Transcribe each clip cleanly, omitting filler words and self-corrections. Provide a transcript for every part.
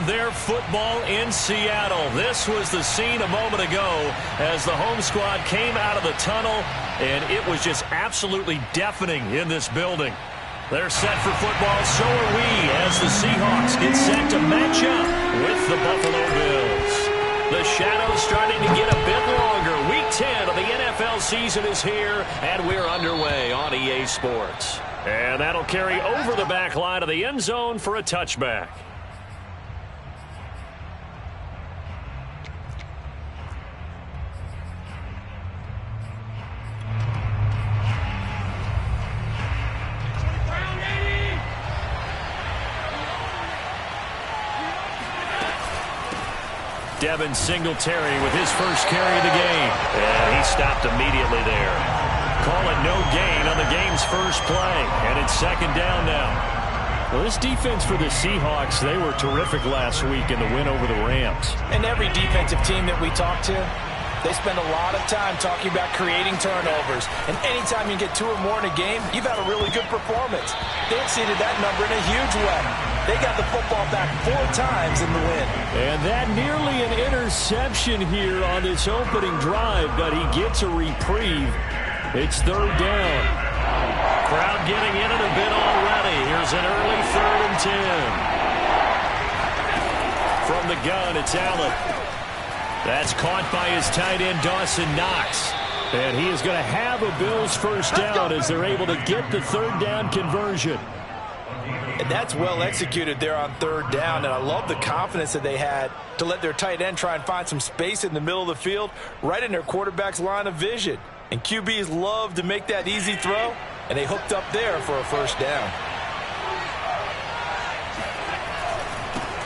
their football in Seattle. This was the scene a moment ago as the home squad came out of the tunnel, and it was just absolutely deafening in this building. They're set for football, so are we, as the Seahawks get set to match up with the Buffalo Bills. The shadow's starting to get a bit longer. Week 10 of the NFL season is here, and we're underway on EA Sports. And that'll carry over the back line of the end zone for a touchback. Devin Singletary with his first carry of the game. And he stopped immediately there. Call it no gain on the game's first play. And it's second down now. Well, this defense for the Seahawks, they were terrific last week in the win over the Rams. And every defensive team that we talk to, they spend a lot of time talking about creating turnovers. And anytime you get 2 or more in a game, you've had a really good performance. They exceeded that number in a huge way. They got the football back 4 times in the win. And that nearly an interception here on this opening drive, but he gets a reprieve. It's third down. Crowd getting in it a bit already. Here's an early 3rd and 10. From the gun, it's Allen. That's caught by his tight end, Dawson Knox. And he is going to have a Bills first down as they're able to get the third down conversion. And that's well executed there on third down. And I love the confidence that they had to let their tight end try and find some space in the middle of the field, right in their quarterback's line of vision. And QBs love to make that easy throw, and they hooked up there for a first down.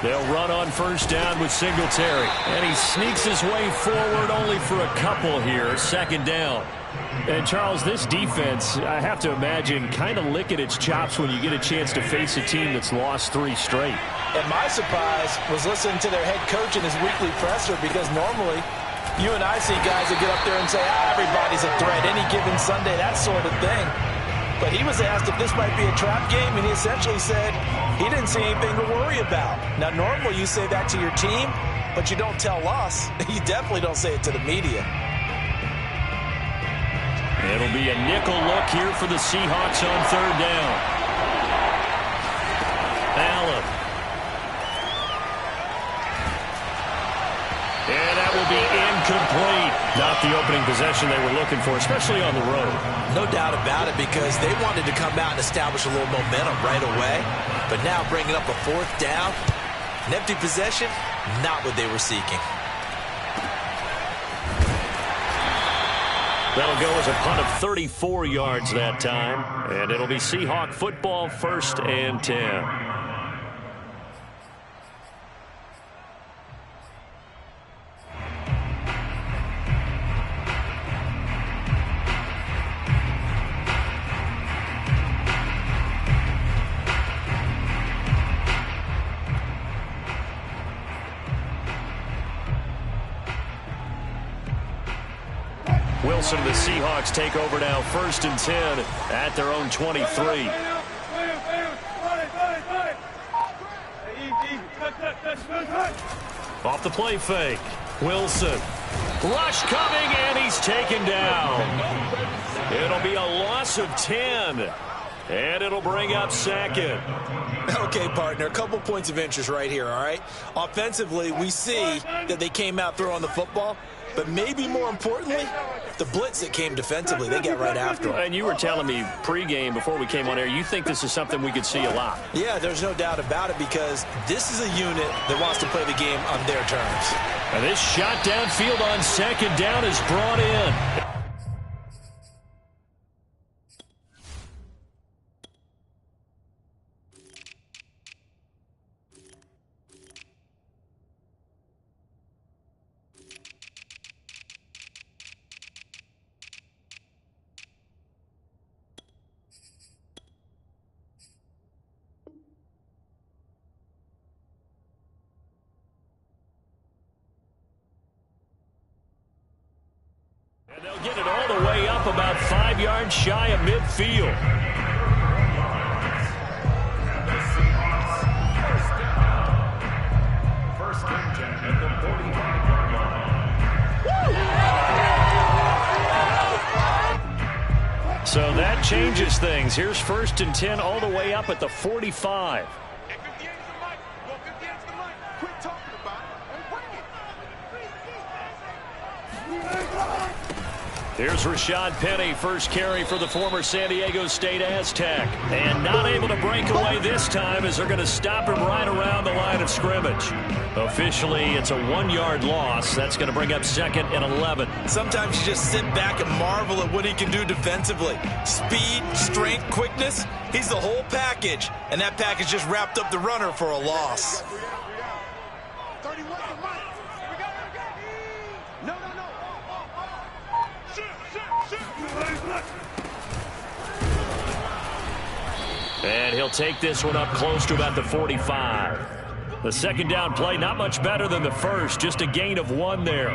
They'll run on first down with Singletary. And he sneaks his way forward only for a couple here. Second down. And, Charles, this defense, I have to imagine, kind of licking its chops when you get a chance to face a team that's lost 3 straight. And my surprise was listening to their head coach in his weekly presser, because normally you and I see guys that get up there and say, everybody's a threat, any given Sunday, that sort of thing. But he was asked if this might be a trap game, and he essentially said he didn't see anything to worry about. Now, normally you say that to your team, but you don't tell us. You definitely don't say it to the media. It'll be a nickel look here for the Seahawks on third down. Allen. And that will be incomplete. Not the opening possession they were looking for, especially on the road. No doubt about it, because they wanted to come out and establish a little momentum right away. But now bringing up a 4th down, an empty possession, not what they were seeking. That'll go as a punt of 34 yards that time. And it'll be Seahawk football, 1st and 10. Wilson and the Seahawks take over now, 1st and 10 at their own 23. Off the play fake. Wilson. Rush coming, and he's taken down. It'll be a loss of 10. And it'll bring up 2nd. Okay, partner, a couple points of interest right here, all right? Offensively, we see that they came out throwing the football, but maybe more importantly, the blitz that came defensively, they get right after them. And you were telling me pregame before we came on air, you think this is something we could see a lot. Yeah, there's no doubt about it, because this is a unit that wants to play the game on their terms. And this shot downfield on second down is brought in. And they'll get it all the way up about 5 yards shy of midfield. changes things. Here's 1st and 10 all the way up at the 45. Here's Rashad Penny, first carry for the former San Diego State Aztec. And not able to break away this time as they're going to stop him right around the line of scrimmage. Officially, it's a 1-yard loss. That's going to bring up 2nd and 11. Sometimes you just sit back and marvel at what he can do defensively. Speed, strength, quickness, he's the whole package. And that package just wrapped up the runner for a loss. And he'll take this one up close to about the 45. The 2nd down play, not much better than the first, just a gain of 1 there.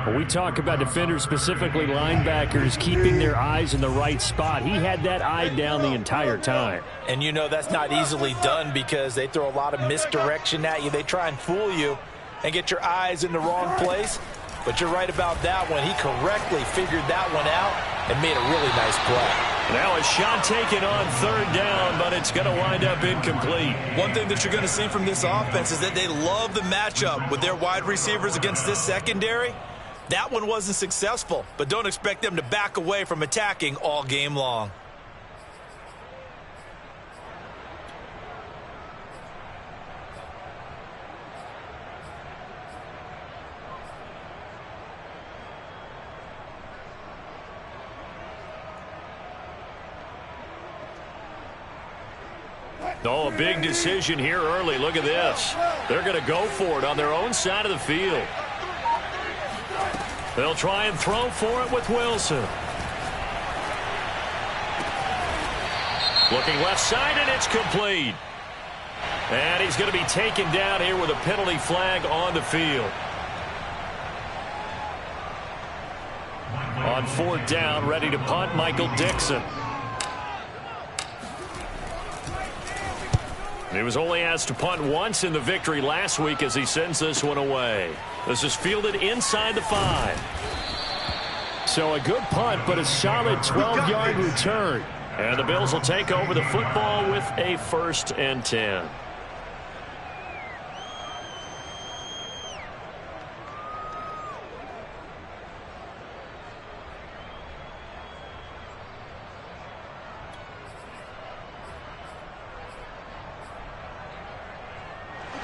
When we talk about defenders, specifically linebackers, keeping their eyes in the right spot, he had that eye down the entire time. And you know that's not easily done because they throw a lot of misdirection at you. They try and fool you and get your eyes in the wrong place. But you're right about that one. He correctly figured that one out and made a really nice play. Now a shot taken on 3rd down, but it's going to wind up incomplete. One thing that you're going to see from this offense is that they love the matchup with their wide receivers against this secondary. That one wasn't successful, but don't expect them to back away from attacking all game long. Oh, a big decision here early. Look at this. They're going to go for it on their own side of the field. They'll try and throw for it with Wilson. Looking left side, and it's complete. And he's going to be taken down here with a penalty flag on the field. On 4th down, ready to punt, Michael Dixon. He was only asked to punt once in the victory last week as he sends this one away. This is fielded inside the 5. So a good punt, but a solid 12-yard return. And the Bills will take over the football with a 1st and 10.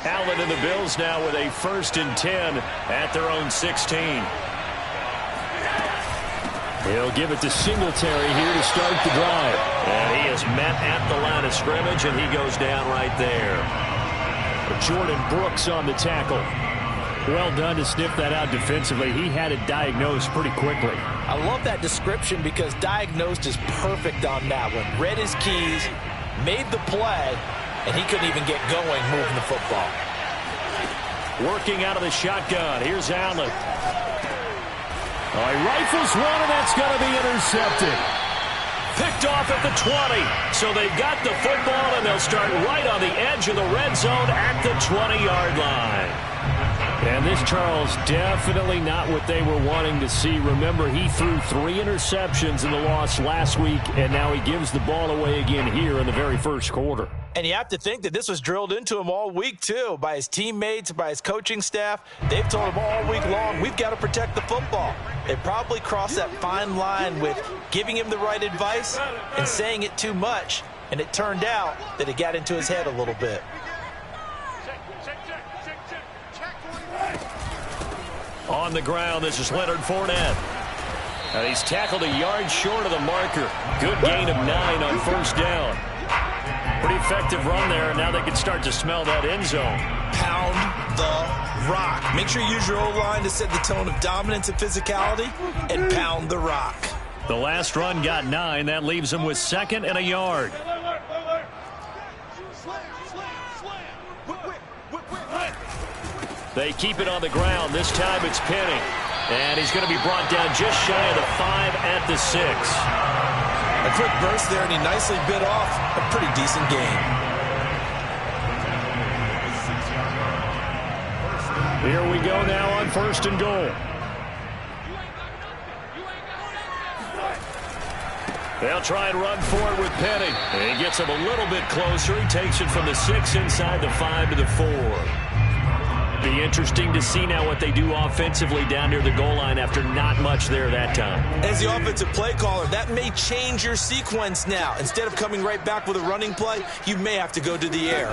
Allen and the Bills now with a 1st and 10 at their own 16. He'll give it to Singletary here to start the drive. And he is met at the line of scrimmage, and he goes down right there. Jordan Brooks on the tackle. Well done to sniff that out defensively. He had it diagnosed pretty quickly. I love that description because diagnosed is perfect on that one. Read his keys, made the play, and he couldn't even get going moving the football. Working out of the shotgun. Here's Allen. Oh, he rifles one, and that's going to be intercepted. Picked off at the 20. So they've got the football, and they'll start right on the edge of the red zone at the 20-yard line. And this, Charles, definitely not what they were wanting to see. Remember, he threw 3 interceptions in the loss last week, and now he gives the ball away again here in the very first quarter. And you have to think that this was drilled into him all week, too, by his teammates, by his coaching staff. They've told him all week long, we've got to protect the football. They probably crossed that fine line with giving him the right advice and saying it too much. And it turned out that it got into his head a little bit. On the ground, this is Leonard Fournette. And he's tackled a yard short of the marker. Good gain of 9 on 1st down. Pretty effective run there, and now they can start to smell that end zone. Pound the rock. Make sure you use your O-line to set the tone of dominance and physicality, and pound the rock. The last run got 9. That leaves them with 2nd and a yard. They keep it on the ground. This time it's Penny. And he's going to be brought down just shy of the 5 at the 6. A quick burst there, and he nicely bit off a pretty decent gain. Here we go now on 1st and goal. They'll try and run for it with Penny. And he gets him a little bit closer. He takes it from the 6 inside the 5 to the 4. Be interesting to see now what they do offensively down near the goal line after not much there that time. As the offensive play caller, that may change your sequence now. Instead of coming right back with a running play, you may have to go to the air.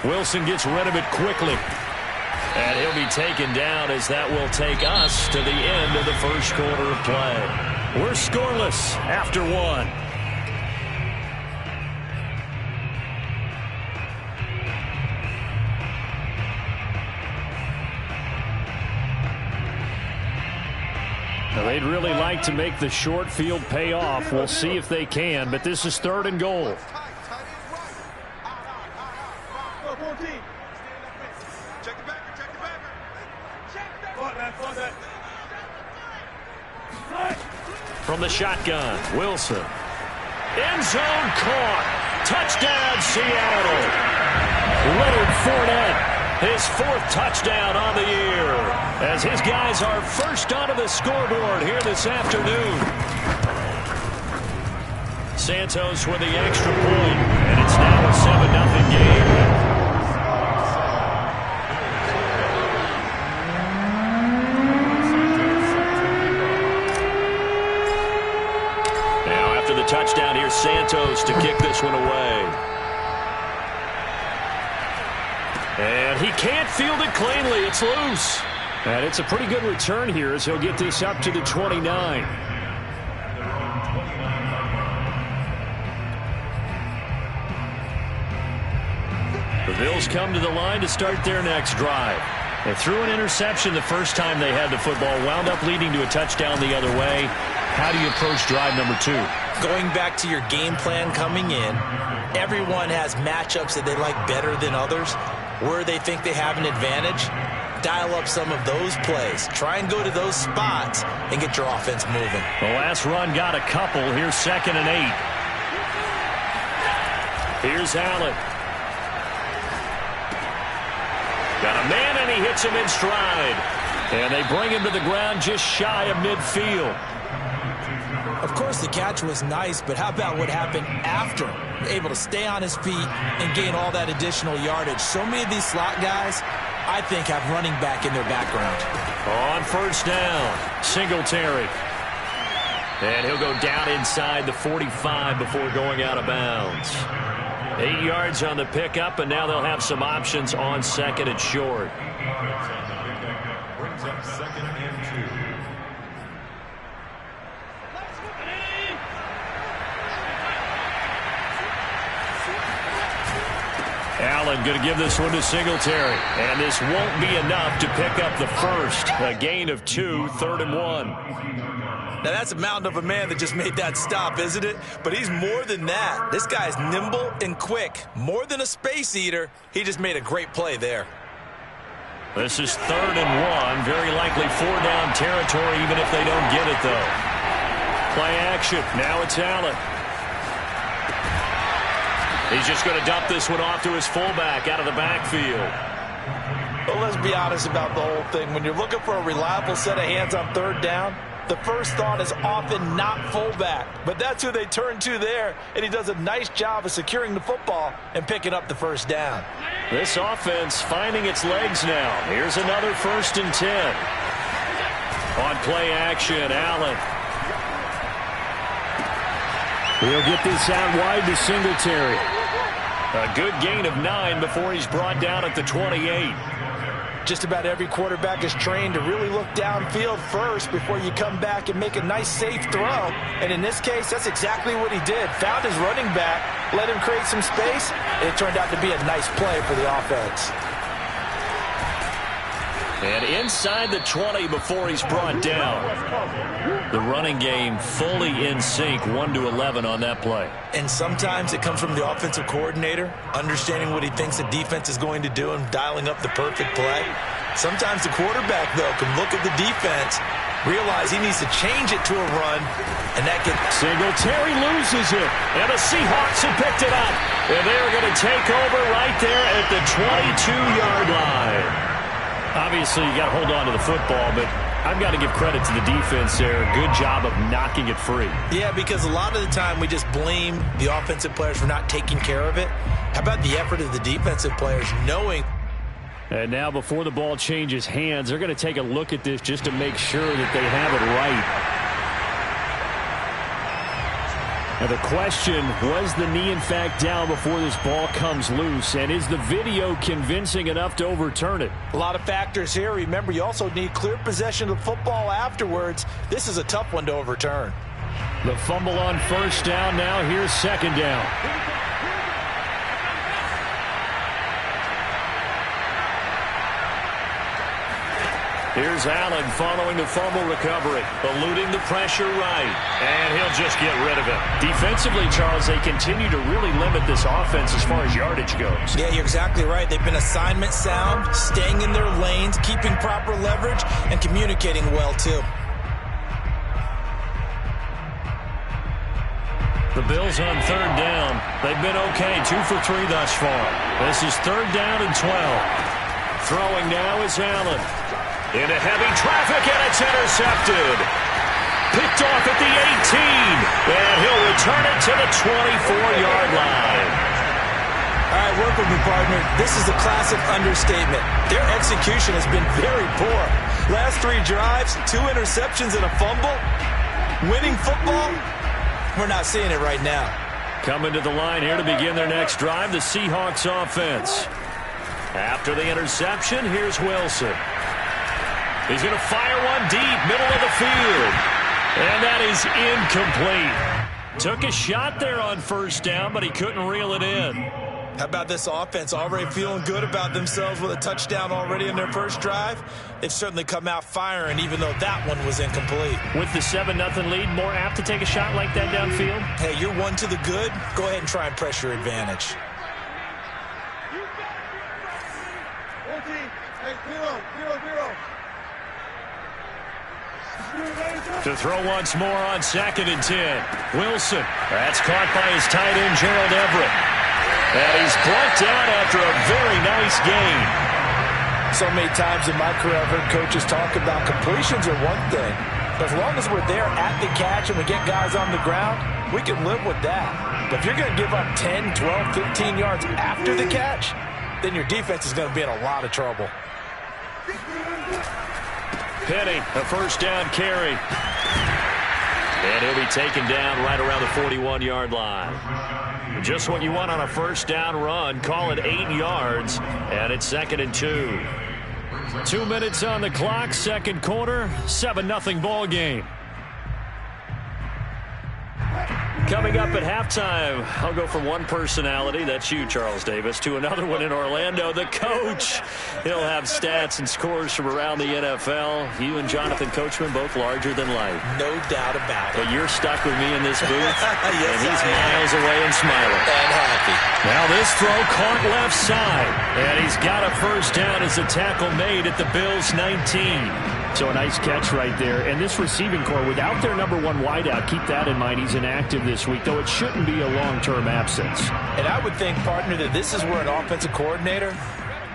Wilson gets rid of it quickly. And he'll be taken down as that will take us to the end of the first quarter of play. We're scoreless after 1. Now, they'd really like to make the short field pay off. We'll see if they can, but this is 3rd and goal. From the shotgun, Wilson. End zone caught. Touchdown, Seattle. Leonard Fournette, his 4th touchdown on the year, as his guys are first onto the scoreboard here this afternoon. Santos with the extra point, and it's now a 7-0 game. Touchdown here, Santos to kick this one away. And he can't field it cleanly. It's loose. And it's a pretty good return here as he'll get this up to the 29. The Bills come to the line to start their next drive. They threw an interception the first time they had the football, wound up leading to a touchdown the other way. How do you approach drive number 2? Going back to your game plan coming in, everyone has matchups that they like better than others. Where they think they have an advantage, dial up some of those plays. Try and go to those spots and get your offense moving. The last run got a couple. Here's 2nd and 8. Here's Allen. Got a man, and he hits him in stride. And they bring him to the ground just shy of midfield. Of course, the catch was nice, but how about what happened after? Able to stay on his feet and gain all that additional yardage. So many of these slot guys, I think, have running back in their background. On first down, Singletary. And he'll go down inside the 45 before going out of bounds. 8 yards on the pickup, and now they'll have some options on 2nd and short. Brings up 2nd and 2. Allen going to give this one to Singletary. And this won't be enough to pick up the first. A gain of 2, 3rd and 1. Now, that's a mountain of a man that just made that stop, isn't it? But he's more than that. This guy's nimble and quick. More than a space eater. He just made a great play there. This is 3rd and 1. Very likely 4-down territory, even if they don't get it, though. Play action. Now it's Allen. He's just going to dump this one off to his fullback out of the backfield. Well, let's be honest about the whole thing. When you're looking for a reliable set of hands on 3rd down, the first thought is often not fullback. But that's who they turn to there, and he does a nice job of securing the football and picking up the first down. This offense finding its legs now. Here's another 1st and 10. On play action, Allen. He'll get this out wide to Singletary. A good gain of 9 before he's brought down at the 28. Just about every quarterback is trained to really look downfield first before you come back and make a nice, safe throw. And in this case, that's exactly what he did. Found his running back, let him create some space, and it turned out to be a nice play for the offense. And inside the 20 before he's brought down. The running game fully in sync, 1-11 on that play. And sometimes it comes from the offensive coordinator, understanding what he thinks the defense is going to do and dialing up the perfect play. Sometimes the quarterback, though, can look at the defense, realize he needs to change it to a run, and that gets... Singletary loses it, and the Seahawks have picked it up. And they're going to take over right there at the 22-yard line. Obviously, you got to hold on to the football, but I've got to give credit to the defense there. Good job of knocking it free. Yeah, because a lot of the time we just blame the offensive players for not taking care of it. How about the effort of the defensive players knowing? And now before the ball changes hands, they're going to take a look at this just to make sure that they have it right. Now the question, was the knee in fact down before this ball comes loose? And is the video convincing enough to overturn it? A lot of factors here. Remember, you also need clear possession of the football afterwards. This is a tough one to overturn. The fumble on first down now. Here's second down. Here's Allen following the fumble recovery, eluding the pressure right, and he'll just get rid of it. Defensively, Charles, they continue to really limit this offense as far as yardage goes. Yeah, you're exactly right. They've been assignment sound, staying in their lanes, keeping proper leverage, and communicating well, too. The Bills on third down. They've been okay, 2 for 3 thus far. This is third down and 12. Throwing now is Allen. Into heavy traffic, and it's intercepted. Picked off at the 18, and he'll return it to the 24-yard line. All right, work with me, partner. This is a classic understatement. Their execution has been very poor. Last 3 drives, 2 interceptions and a fumble. Winning football, we're not seeing it right now. Coming to the line here to begin their next drive, the Seahawks offense. After the interception, here's Wilson. He's going to fire one deep, middle of the field. And that is incomplete. Took a shot there on first down, but he couldn't reel it in. How about this offense already feeling good about themselves with a touchdown already in their first drive? They've certainly come out firing, even though that one was incomplete. With the 7-0 lead, more apt to take a shot like that downfield? Hey, you're one to the good. Go ahead and try and press your advantage. To throw once more on 2nd and 10. Wilson. That's caught by his tight end, Gerald Everett. And he's brought down after a very nice gain. So many times in my career I've heard coaches talk about completions are one thing. But as long as we're there at the catch and we get guys on the ground, we can live with that. But if you're going to give up 10, 12, 15 yards after the catch, then your defense is going to be in a lot of trouble. Penny, a first down carry. And he'll be taken down right around the 41-yard line. Just what you want on a first down run. Call it 8 yards, and it's 2nd and 2. 2 minutes on the clock, second quarter, 7-0 ball game. Coming up at halftime, I'll go from one personality, that's you, Charles Davis, to another one in Orlando, the coach. He'll have stats and scores from around the NFL. You and Jonathan Coachman, both larger than life. No doubt about it. But you're stuck with me in this booth, Yes, and he's miles away and smiling. And happy. Now this throw caught left side, and he's got a first down as the tackle made at the Bills' 19. So a nice catch right there. And this receiving core, without their number 1 wideout, keep that in mind. He's inactive this week, though it shouldn't be a long-term absence. And I would think, partner, that this is where an offensive coordinator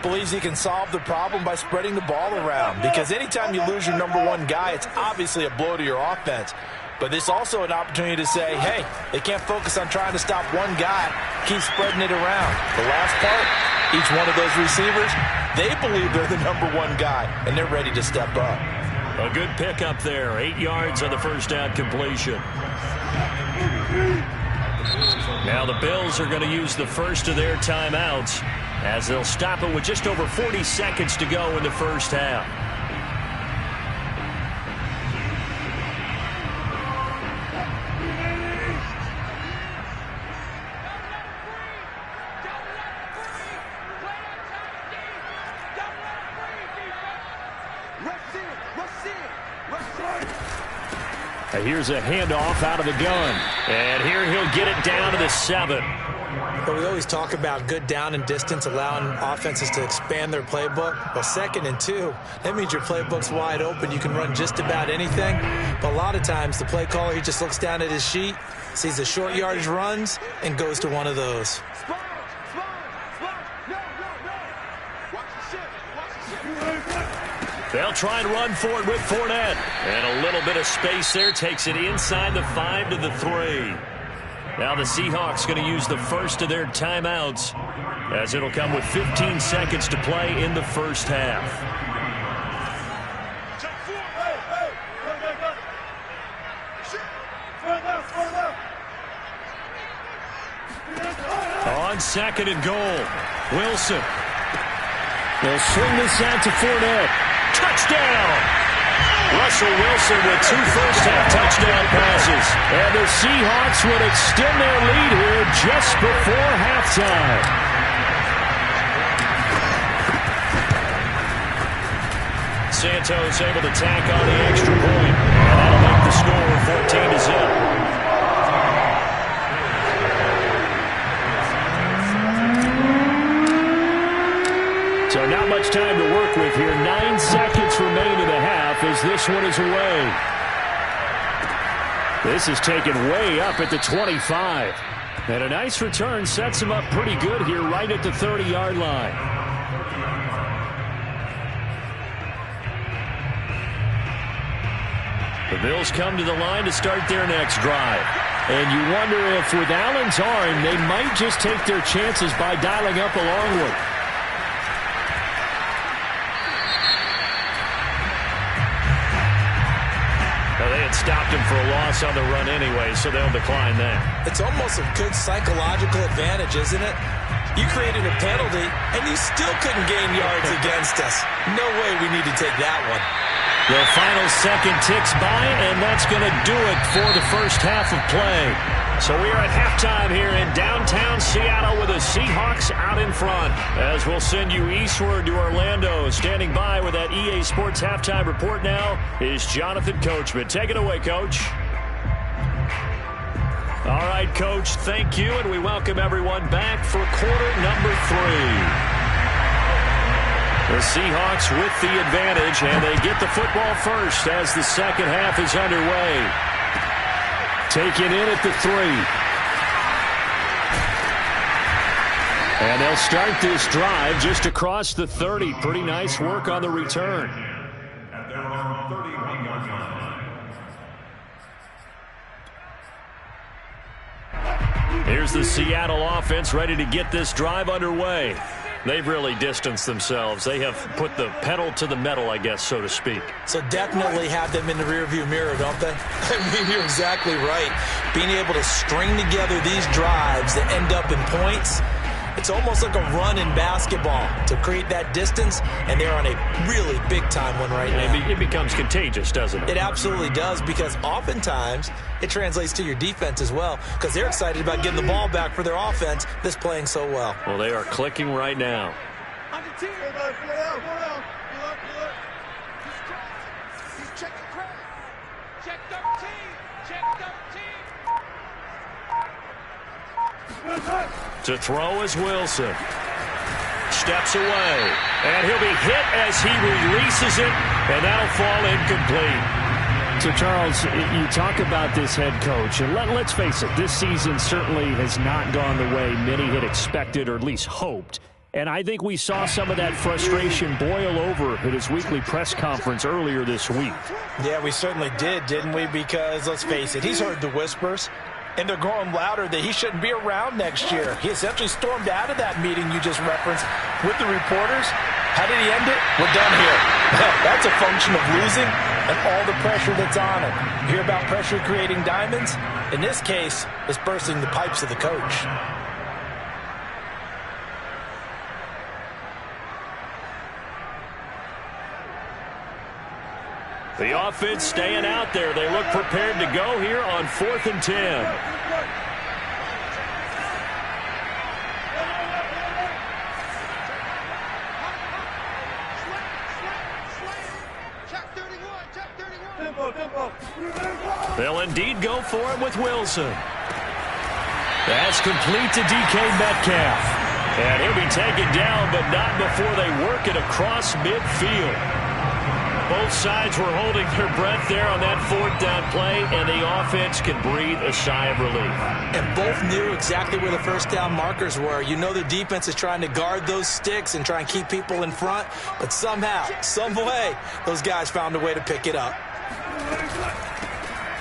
believes he can solve the problem by spreading the ball around. Because anytime you lose your number 1 guy, it's obviously a blow to your offense. But this is also an opportunity to say, hey, they can't focus on trying to stop one guy. Keep spreading it around. The last part, each one of those receivers, they believe they're the number 1 guy, and they're ready to step up. A good pickup there. 8 yards on the first down completion. Now the Bills are going to use the first of their timeouts as they'll stop it with just over 40 seconds to go in the first half. Here's a handoff out of the gun. And here he'll get it down to the 7. But we always talk about good down and distance, allowing offenses to expand their playbook. Well, 2nd and 2, that means your playbook's wide open. You can run just about anything. But a lot of times, the play caller, he just looks down at his sheet, sees the short yardage runs, and goes to one of those. They'll try and run for it with Fournette. And a little bit of space there takes it inside the 5 to the 3. Now the Seahawks going to use the first of their timeouts, as it'll come with 15 seconds to play in the first half. On 2nd and goal, Wilson. They'll swing this out to Fournette. Touchdown! Russell Wilson with 2 first-half touchdown passes. And the Seahawks would extend their lead here just before halftime. Santos able to tack on the extra point. And that'll make the score 14-0. So not much time to work with here. 9 seconds remain in the half as this one is away. This is taken way up at the 25. And a nice return sets him up pretty good here right at the 30-yard line. The Bills come to the line to start their next drive. And you wonder if with Allen's arm, they might just take their chances by dialing up a long one. Stopped him for a loss on the run anyway, so they'll decline that. It's almost a good psychological advantage, isn't it? You created a penalty, and you still couldn't gain yards against us. No way we need to take that one. The final second ticks by, and that's going to do it for the first half of play. So we are at halftime here in downtown Seattle with the Seahawks out in front. As we'll send you eastward to Orlando. Standing by with that EA Sports halftime report now is Jonathan Coachman. Take it away, Coach. All right, Coach, thank you, and we welcome everyone back for quarter number 3. The Seahawks with the advantage, and they get the football first as the second half is underway. Taken in at the 3. And they'll start this drive just across the 30. Pretty nice work on the return. Here's the Seattle offense ready to get this drive underway. They've really distanced themselves. They have put the pedal to the metal, I guess, so to speak. So definitely have them in the rearview mirror, don't they? I mean, you're exactly right. Being able to string together these drives that end up in points, it's almost like a run in basketball to create that distance, and they're on a really big-time one right now. It becomes contagious, doesn't it? It absolutely does, because oftentimes it translates to your defense as well, because they're excited about getting the ball back for their offense that's playing so well. Well, they are clicking right now. To throw is Wilson. Steps away. And he'll be hit as he releases it, and that'll fall incomplete. So, Charles, you talk about this head coach, and let's face it, this season certainly has not gone the way many had expected or at least hoped. And I think we saw some of that frustration boil over at his weekly press conference earlier this week. Yeah, we certainly did, didn't we? Because, let's face it, he's heard the whispers, and they're growing louder that he shouldn't be around next year. He essentially stormed out of that meeting you just referenced with the reporters. How did he end it? We're done here. That's a function of losing and all the pressure that's on him. You hear about pressure creating diamonds? In this case, it's bursting the pipes of the coach. The offense staying out there. They look prepared to go here on 4th and 10. They'll indeed go for it with Wilson. That's complete to DK Metcalf. And he'll be taken down, but not before they work it across midfield. Both sides were holding their breath there on that fourth down play, and the offense can breathe a sigh of relief. And both knew exactly where the first down markers were. You know the defense is trying to guard those sticks and try and keep people in front, but somehow, some way, those guys found a way to pick it up.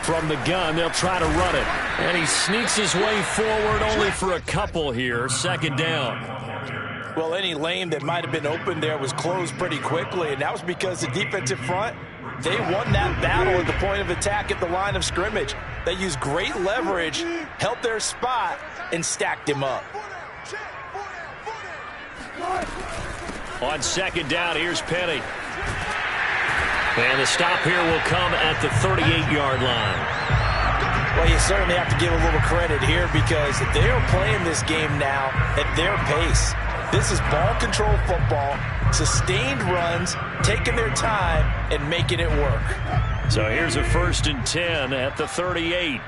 From the gun, they'll try to run it. And he sneaks his way forward only for a couple here. Second down. Well, any lane that might have been open there was closed pretty quickly, and that was because the defensive front, they won that battle at the point of attack at the line of scrimmage. They used great leverage, held their spot, and stacked him up. On second down, here's Penny. And the stop here will come at the 38-yard line. Well, you certainly have to give a little credit here because they are playing this game now at their pace. This is ball control football, sustained runs, taking their time, and making it work. So here's a 1st and 10 at the 38.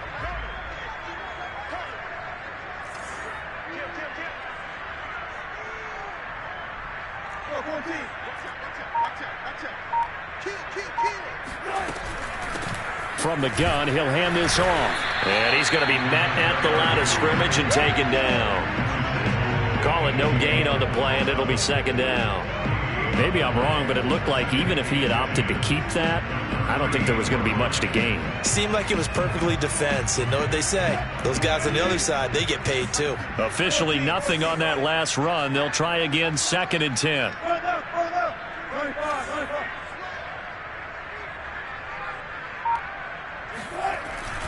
From the gun, he'll hand this off. And he's going to be met at the line of scrimmage and taken down. Call it no gain on the play, and it'll be second down. Maybe I'm wrong, but it looked like even if he had opted to keep that, I don't think there was going to be much to gain. Seemed like it was perfectly defense, and know what they say. Those guys on the other side, they get paid too. Officially nothing on that last run. They'll try again, 2nd and 10.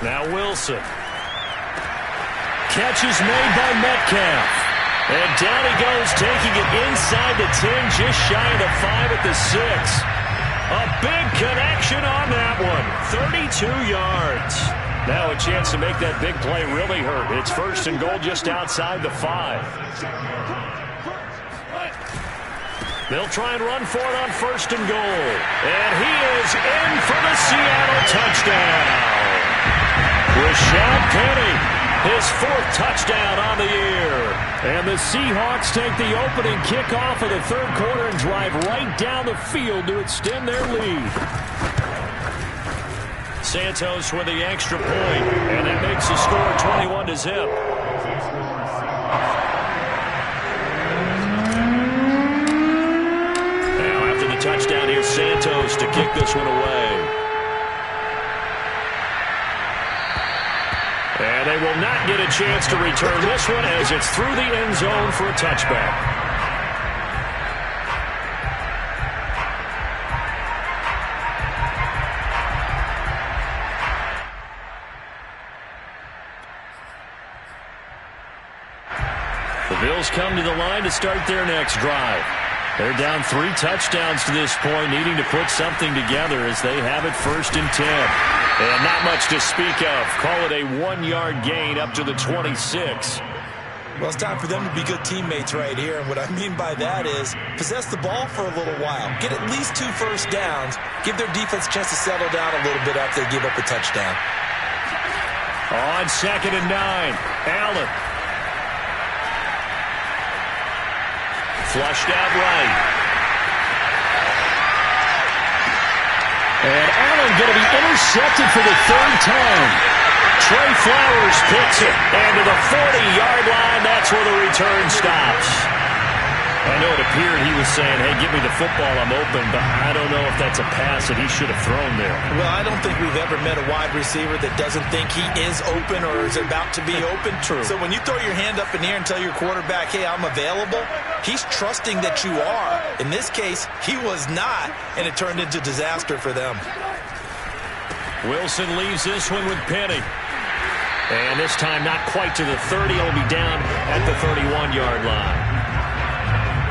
Now Wilson. Catch is made by Metcalf. And down he goes, taking it inside the 10, just shy of the 5 at the 6. A big connection on that one. 32 yards. Now a chance to make that big play really hurt. It's 1st and goal just outside the 5. They'll try and run for it on 1st and goal. And he is in for the Seattle touchdown. Rashad Penny, his 4th touchdown on the year. And the Seahawks take the opening kickoff of the 3rd quarter and drive right down the field to extend their lead. Santos with the extra point, and that makes the score 21-0. Now after the touchdown, here's Santos to kick this one away. And they will not get a chance to return this one as it's through the end zone for a touchback. The Bills come to the line to start their next drive. They're down 3 touchdowns to this point, needing to put something together as they have it 1st and 10. And not much to speak of. Call it a 1-yard gain up to the 26. Well, it's time for them to be good teammates right here. And what I mean by that is possess the ball for a little while. Get at least 2 first downs. Give their defense a chance to settle down a little bit after they give up a touchdown. On 2nd and 9, Allen. Flushed out right. And Allen going to be intercepted for the 3rd time. Trey Flowers picks it. And to the 40-yard line, that's where the return stops. I know it appeared he was saying, hey, give me the football, I'm open, but I don't know if that's a pass that he should have thrown there. Well, I don't think we've ever met a wide receiver that doesn't think he is open or is about to be open. True. So when you throw your hand up in the air and tell your quarterback, hey, I'm available, he's trusting that you are. In this case, he was not, and it turned into disaster for them. Wilson leaves this one with Penny. And this time not quite to the 30. He'll be down at the 31-yard line.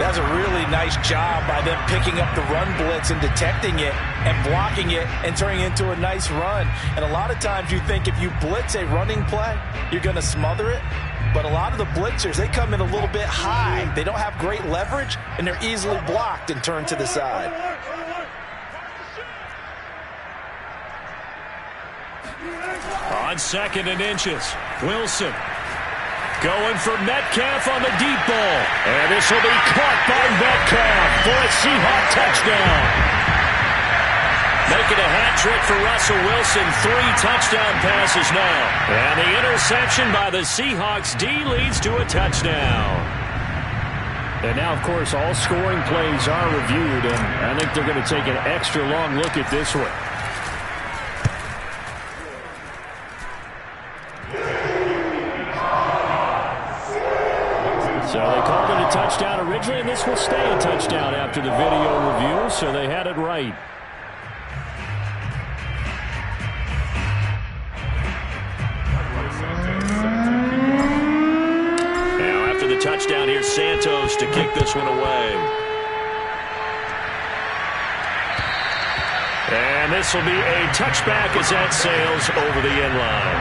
That's a really nice job by them picking up the run blitz and detecting it and blocking it and turning it into a nice run. And a lot of times you think if you blitz a running play, you're going to smother it. But a lot of the blitzers, they come in a little bit high. They don't have great leverage, and they're easily blocked and turned to the side. On 2nd and inches, Wilson going for Metcalf on the deep ball. And this will be caught by Metcalf for a Seahawk touchdown. Making a hat trick for Russell Wilson. 3 touchdown passes now. And the interception by the Seahawks D leads to a touchdown. And now, of course, all scoring plays are reviewed, and I think they're going to take an extra long look at this one. So they called it a touchdown originally, and this will stay a touchdown after the video review, so they had it right. Touchdown here, Santos to kick this one away. And this will be a touchback as that sails over the end line.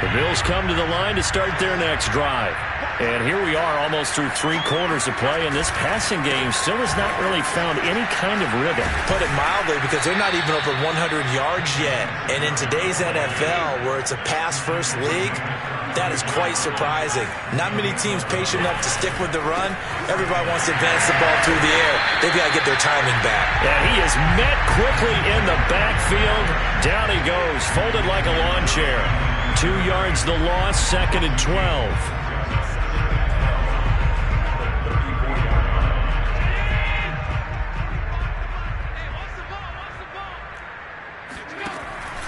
The Bills come to the line to start their next drive. And here we are almost through 3 quarters of play, and this passing game still has not really found any kind of rhythm. Put it mildly, because they're not even over 100 yards yet. And in today's NFL, where it's a pass-first league, that is quite surprising. Not many teams patient enough to stick with the run. Everybody wants to advance the ball through the air. They've got to get their timing back. And he is met quickly in the backfield. Down he goes, folded like a lawn chair. 2 yards the loss, 2nd and 12.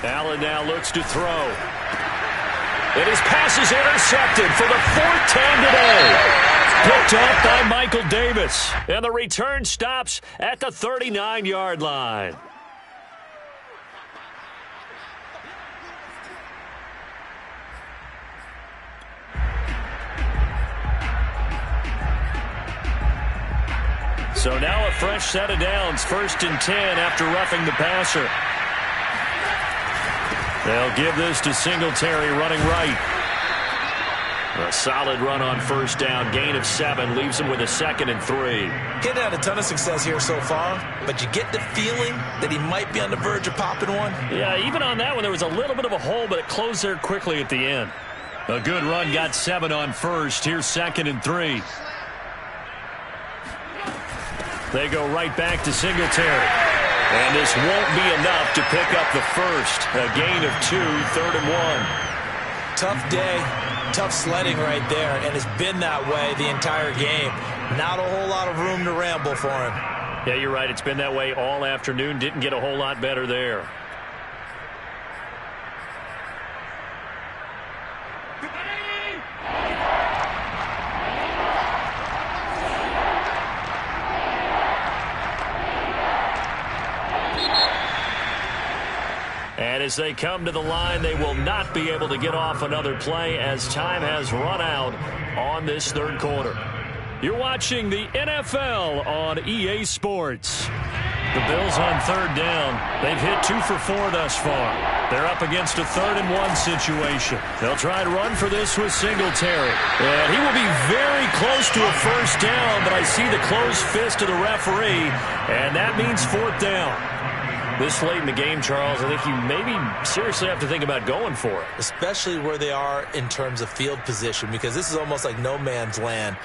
Allen now looks to throw. And his pass is intercepted for the 4th time today. Picked up by Michael Davis. And the return stops at the 39-yard line. So now a fresh set of downs. 1st and 10 after roughing the passer. They'll give this to Singletary running right. A solid run on 1st down. Gain of 7 leaves him with a 2nd and 3. Getting had a ton of success here so far, but you get the feeling that he might be on the verge of popping one. Yeah, even on that one, there was a little bit of a hole, but it closed there quickly at the end. A good run, got 7 on 1st. Here's 2nd and 3. They go right back to Singletary. And this won't be enough to pick up the first. A gain of 2, 3rd and 1. Tough day, tough sledding right there, and it's been that way the entire game. Not a whole lot of room to ramble for him. Yeah, you're right. It's been that way all afternoon. Didn't get a whole lot better there. And as they come to the line, they will not be able to get off another play as time has run out on this 3rd quarter. You're watching the NFL on EA Sports. The Bills on 3rd down. They've hit 2 for 4 thus far. They're up against a 3rd and 1 situation. They'll try to run for this with Singletary. And he will be very close to a 1st down, but I see the closed fist of the referee, and that means 4th down. This late in the game, Charles, I think you maybe seriously have to think about going for it. Especially where they are in terms of field position, because this is almost like no man's land.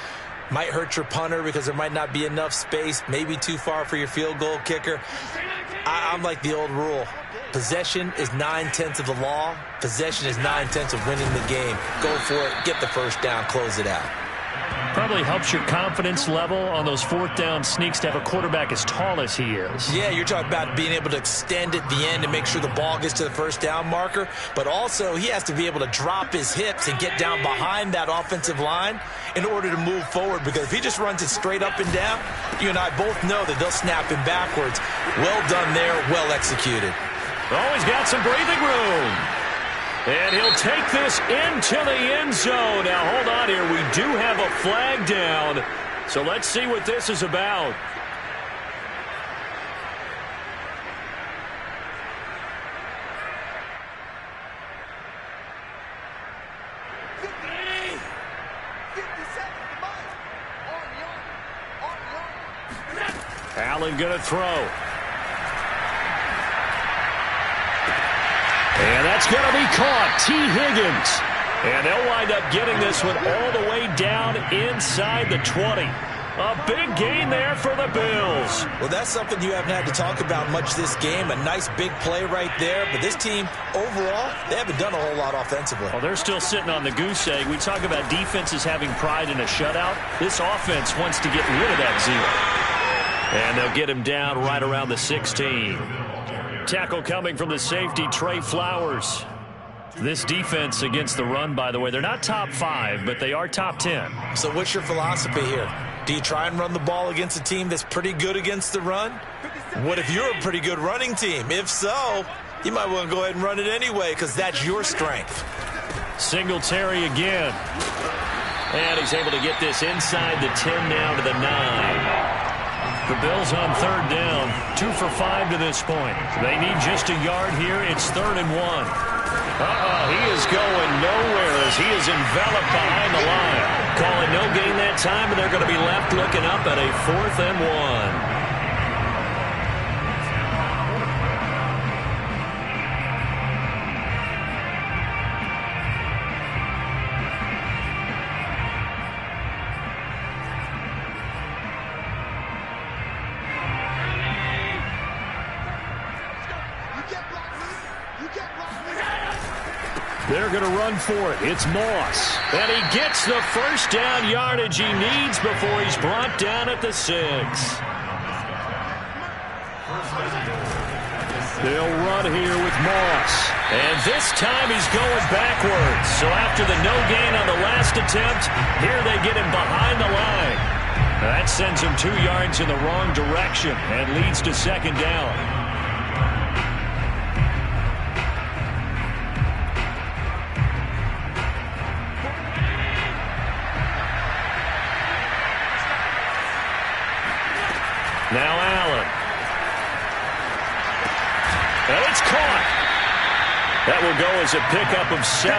Might hurt your punter because there might not be enough space, maybe too far for your field goal kicker. I'm like the old rule. Possession is 9/10 of the law. Possession is 9/10 of winning the game. Go for it, get the 1st down, close it out. Probably helps your confidence level on those 4th down sneaks to have a quarterback as tall as he is. Yeah, you're talking about being able to extend at the end and make sure the ball gets to the 1st down marker. But also, he has to be able to drop his hips and get down behind that offensive line in order to move forward. Because if he just runs it straight up and down, you and I both know that they'll snap him backwards. Well done there, well executed. Oh, he's got some breathing room. And he'll take this into the end zone. Now, hold on here. We do have a flag down. So let's see what this is about. Allen going to throw. And that It's going to be caught. T. Higgins. And they'll wind up getting this one all the way down inside the 20. A big gain there for the Bills. Well, that's something you haven't had to talk about much this game. A nice big play right there. But this team, overall, they haven't done a whole lot offensively. Well, they're still sitting on the goose egg. We talk about defenses having pride in a shutout. This offense wants to get rid of that zero. And they'll get him down right around the 16. Tackle coming from the safety, Trey Flowers. This defense against the run, by the way, they're not top 5, but they are top 10. So what's your philosophy here? Do you try and run the ball against a team that's pretty good against the run? What if you're a pretty good running team? If so, you might want to go ahead and run it anyway because that's your strength. Singletary again. And he's able to get this inside the 10 now to the 9. The Bills on 3rd down, 2 for 5 to this point. They need just a yard here. It's 3rd and 1. He is going nowhere as he is enveloped behind the line. Calling no gain that time, and they're going to be left looking up at a 4th and 1. They're going to run for it. It's Moss. And he gets the first down yardage he needs before he's brought down at the 6. They'll run here with Moss. And this time he's going backwards. So after the no gain on the last attempt, here they get him behind the line. That sends him 2 yards in the wrong direction and leads to 2nd down. Now Allen. And it's caught. That will go as a pickup of 7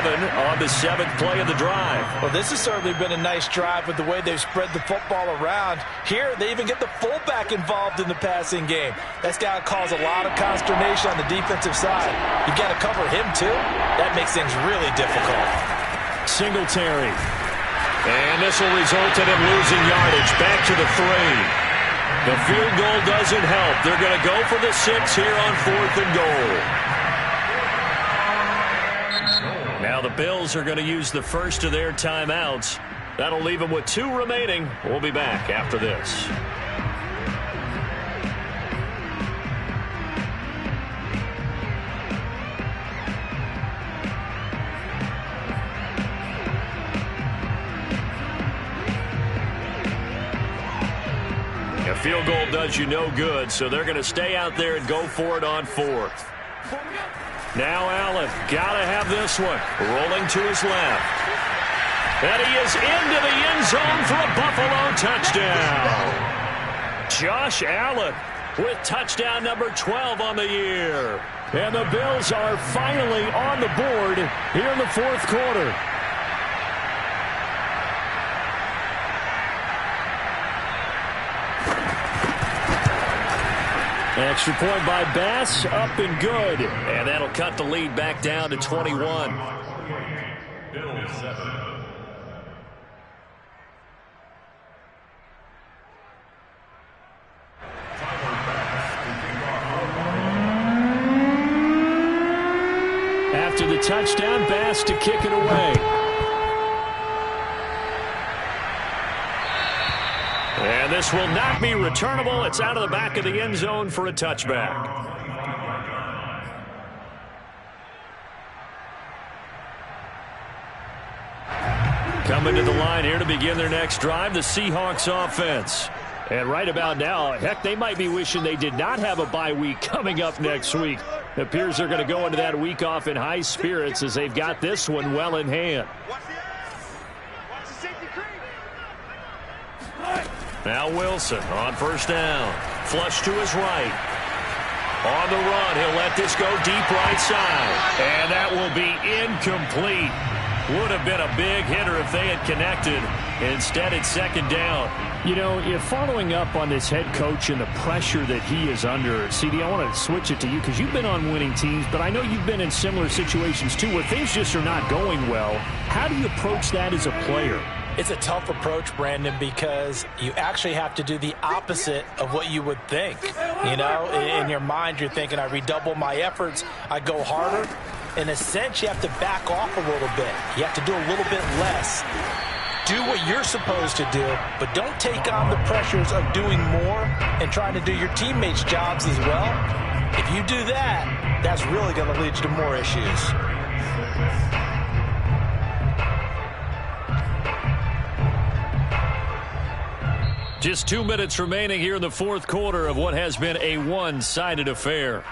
on the 7th play of the drive. Well, this has certainly been a nice drive with the way they've spread the football around. Here, they even get the fullback involved in the passing game. That's got to cause a lot of consternation on the defensive side. You got to cover him, too. That makes things really difficult. Singletary. And this will result in him losing yardage. Back to the 3. The field goal doesn't help. They're going to go for the 6 here on 4th and goal. Now the Bills are going to use the first of their timeouts. That'll leave them with 2 remaining. We'll be back after this. A field goal does you no good, so they're going to stay out there and go for it on 4th. Now Allen, got to have this one. Rolling to his left. And he is into the end zone for a Buffalo touchdown. Josh Allen with touchdown number 12 on the year. And the Bills are finally on the board here in the 4th quarter. Extra point by Bass, up and good. And that'll cut the lead back down to 21. After the touchdown, Bass to kick it away. And this will not be returnable. It's out of the back of the end zone for a touchback. Coming to the line here to begin their next drive, the Seahawks offense. And right about now, heck, they might be wishing they did not have a bye week coming up next week. It appears they're going to go into that week off in high spirits as they've got this one well in hand. Now Wilson on first down. Flush to his right. On the run, he'll let this go deep right side. And that will be incomplete. Would have been a big hitter if they had connected. Instead, it's second down. You know, if following up on this head coach and the pressure that he is under, CD, I want to switch it to you because you've been on winning teams, but I know you've been in similar situations too where things just are not going well. How do you approach that as a player? It's a tough approach, Brandon, because you actually have to do the opposite of what you would think. You know, in your mind, you're thinking, I redouble my efforts, I go harder. In a sense, you have to back off a little bit. You have to do a little bit less. Do what you're supposed to do, but don't take on the pressures of doing more and trying to do your teammates' jobs as well. If you do that, that's really going to lead you to more issues. Just 2 minutes remaining here in the fourth quarter of what has been a one-sided affair.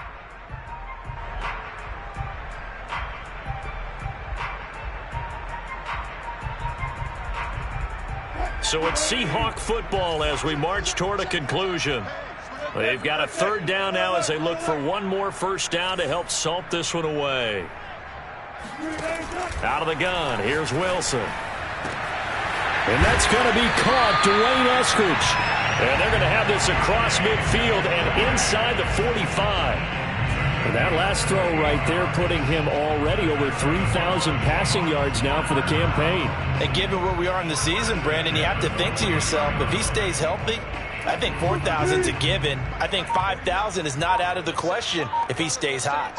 So it's Seahawk football as we march toward a conclusion. They've got a third down now as they look for one more first down to help salt this one away. Out of the gun, here's Wilson. And that's going to be caught, Dwayne Eskridge. And they're going to have this across midfield and inside the 45. And that last throw right there putting him already over 3,000 passing yards now for the campaign. And given where we are in the season, Brandon, you have to think to yourself, if he stays healthy, I think 4,000 is a given. I think 5,000 is not out of the question if he stays hot.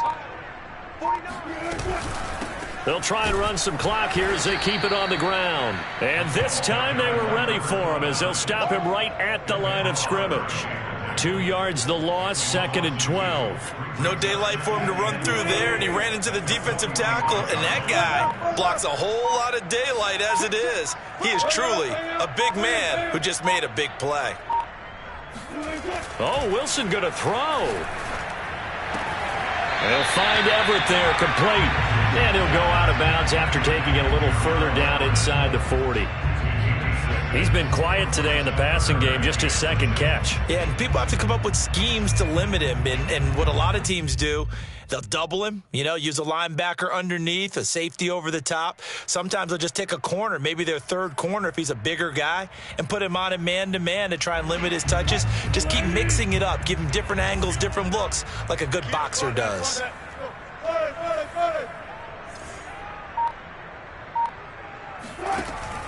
They'll try and run some clock here as they keep it on the ground. And this time they were ready for him as they'll stop him right at the line of scrimmage. 2 yards the loss, 2nd and 12. No daylight for him to run through there, and he ran into the defensive tackle, and that guy blocks a whole lot of daylight as it is. He is truly a big man who just made a big play. Oh, Wilson going to throw. They'll find Everett there, complete. And he'll go out of bounds after taking it a little further down inside the 40. He's been quiet today in the passing game, just his second catch. Yeah, and people have to come up with schemes to limit him. And what a lot of teams do, they'll double him, you know, use a linebacker underneath, a safety over the top. Sometimes they'll just take a corner, maybe their third corner if he's a bigger guy, and put him on a man-to-man to try and limit his touches. Just keep mixing it up, give him different angles, different looks, like a good boxer does.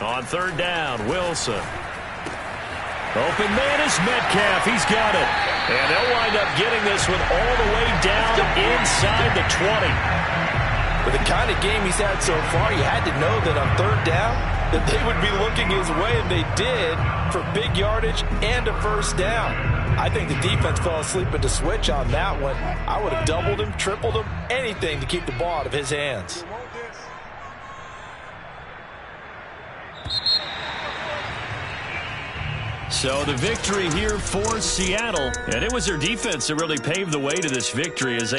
On third down, Wilson. Open man is Metcalf. He's got it. And they'll wind up getting this one all the way down inside the 20. With the kind of game he's had so far, you had to know that on third down that they would be looking his way, and they did, for big yardage and a first down. I think the defense fell asleep at the switch on that one. I would have doubled him, tripled him, anything to keep the ball out of his hands. So the victory here for Seattle, and it was their defense that really paved the way to this victory as they